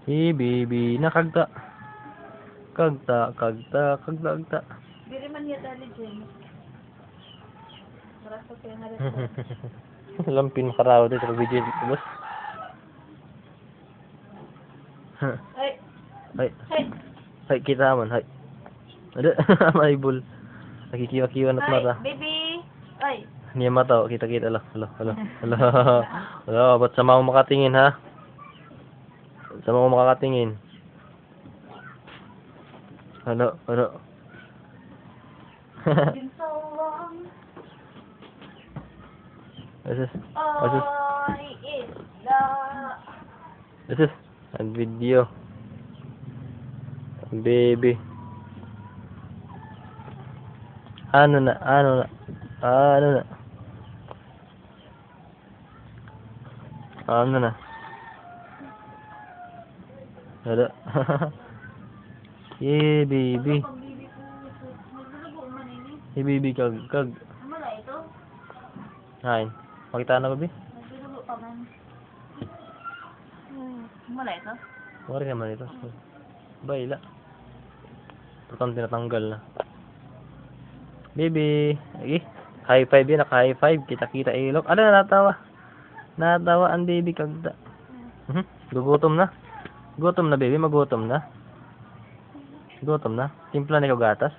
Hey baby, nakagta. Kagta. Diri man niya dali dyan. Marasa kayo nga rin. Lampin karaw dito sa video boss. Ay! Hay. Ay! Hay kita man, hay. Ada maibul. Nakikiwa-kiwa na mata. Ay! Baby! Ay! Niya mata, kita-kita lah. Hello, ba't sama mo makatingin ha? Sama mo makakatingin. Ano? Been so long. This is ang video. Baby. Ano na? Ano na? Ada. Yeah, baby. Hey, baby, kag. Mala ito? Hain. Makita na, baby? Nagdudugo pa man. Mala ito? Wala naman ito. Baila. Pertama tinatanggal na. Baby. Lagi. High five yan. Naka-high five. Kita-kita ilok. Ano na natawa? Natawa ang baby kagda. Gugutom na. Gutom na, baby. Magutom na. Gutom na. Timpla na ikaw gatas.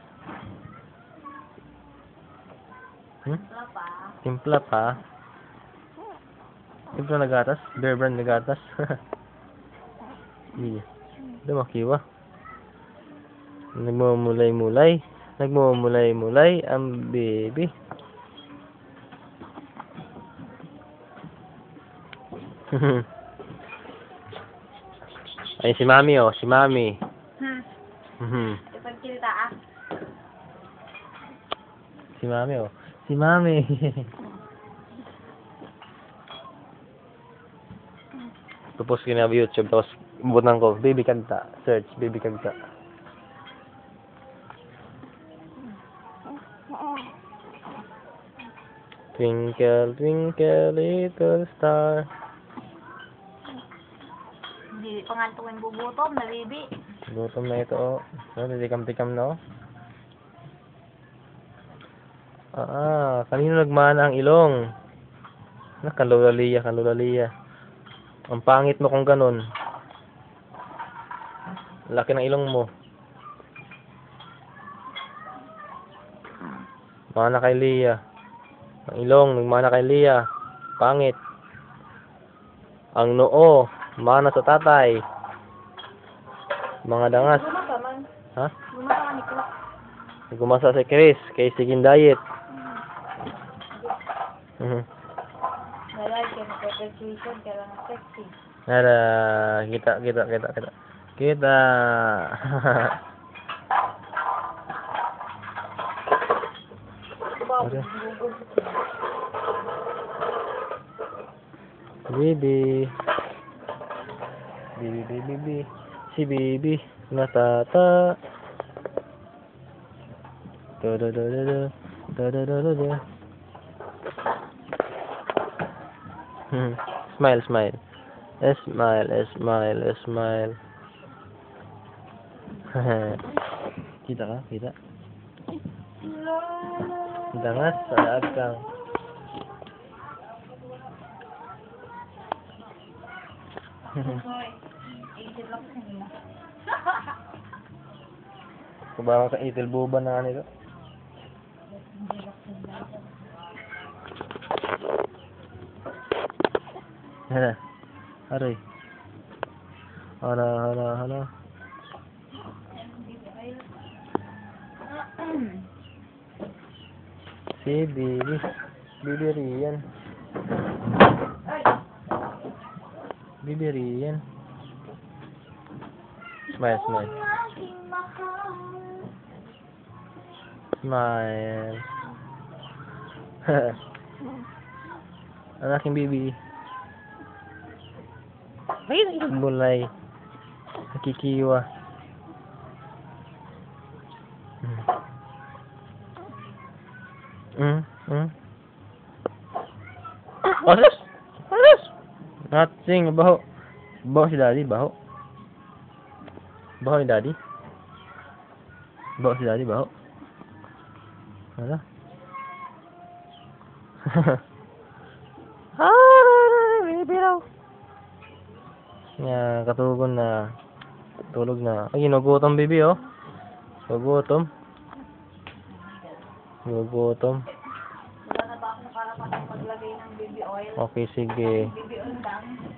Timpla pa. Timpla na gatas. Bear brand na gatas. Iya. Dumakiwa. Nagmumulay-mulay ang baby. Ay si Mami oh, si Mami. Ipagkilita ah. Si Mami oh. Si Mami. Tapos kina YouTube tapos butang ko baby kanta, search baby kanta. Twinkle twinkle little star. Hindi pa nga tuwing bubutom na baby. Gutom na ito oh. Tikam-tikam na oh. Kanino nagmana ang ilong? Kalulaliya. Ang pangit mo kung ganun. Laki ng ilong mo. Mana kay Lia. Ang ilong, nagmana kay Lia. Pangit. Ang noo, mana sa tatay. Mga dangas. Gumasa man. Ha? Gumasa man ito. Gumasa si Chris, kay Sigin Diet. Nalay ka na preparation ka lang sexy. Nara, kita. Okay. Baby. Si baby natata. Smile. Smile. Kita ka? Dangas sa agkang. Kubangan ka itil buba na nito. Hala. Aray. Hala. Si baby. Baby Rian. Smile. Ang aking baby. Ay, mulay. Nakikiwa. Alas! Nothing, baho. Baho si daddy, baho. Baho ni daddy? Baho si daddy, baho? Ano? Baby raw. Nga, katugon na. Tulog na. Ay, ginugutom baby oh. Gugutom. Gugutom. Wala na ba akong karapat paglagay ng baby oil? Okay, sige. Baby oil lang.